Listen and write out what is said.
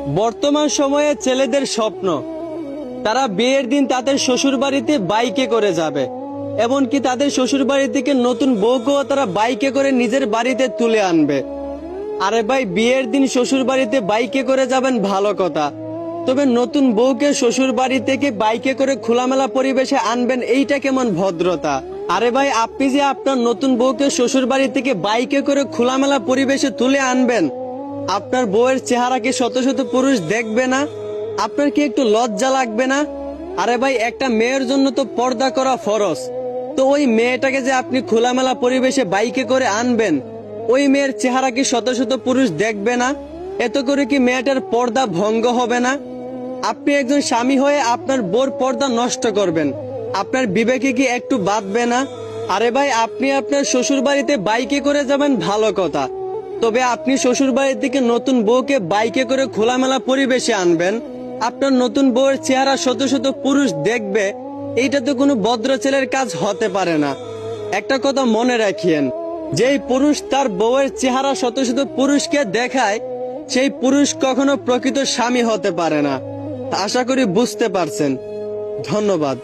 বর্তমান সময়ে ছেলেদের স্বপ্ন তারা বিয়ের দিন তাদের শ্বশুর বাড়িতে বাইকে করে যাবে, এমনকি তাদের শ্বশুর বাড়ি থেকে নতুন বউকেও তারা বাইকে করে নিজের বাড়িতে তুলে আনবে। আরে ভাই, বিয়ের দিন শ্বশুর বাড়িতে বাইকে করে যাবেন ভালো কথা, তবে নতুন বউকে শ্বশুর বাড়ি থেকে বাইকে করে খোলামেলা পরিবেশে আনবেন, এইটা কেমন ভদ্রতা? আরে ভাই, আপনি যে আপনার নতুন বউকে শ্বশুর বাড়ি থেকে বাইকে করে খোলামেলা পরিবেশে তুলে আনবেন, আপনার বউয়ের চেহারা কি শত শত পুরুষ দেখবে না? আপনার কি একটু লজ্জা লাগবে না? আরে ভাই, একটা মেয়ের জন্য তো পর্দা করা ফরজ। তো ওই মেয়েটাকে যে আপনি খোলামেলা পরিবেশে বাইকে করে আনবেন, ওই মেয়ের চেহারা কি শত শত পুরুষ দেখবে না? এত করে কি মেয়েটার পর্দা ভঙ্গ হবে না? আপনি একজন স্বামী হয়ে আপনার বোর পর্দা নষ্ট করবেন, আপনার বিবেকে কি একটু বাঁধবে না? আরে ভাই, আপনি আপনার শ্বশুর বাড়িতে বাইকে করে যাবেন ভালো কথা, তবে আপনি শ্বশুর বাড়ির থেকে নতুন বউকে বাইকে করে খোলামেলা পরিবেশে আনবেন, আপনার নতুন বউয়ের চেহারা শত শত পুরুষ দেখবে, এইটা তো কোনো ভদ্র ছেলের কাজ হতে পারে না। একটা কথা মনে রাখিয়েন, যেই পুরুষ তার বউয়ের চেহারা শত শত পুরুষকে দেখায়, সেই পুরুষ কখনো প্রকৃত স্বামী হতে পারে না। আশা করি বুঝতে পারছেন। ধন্যবাদ।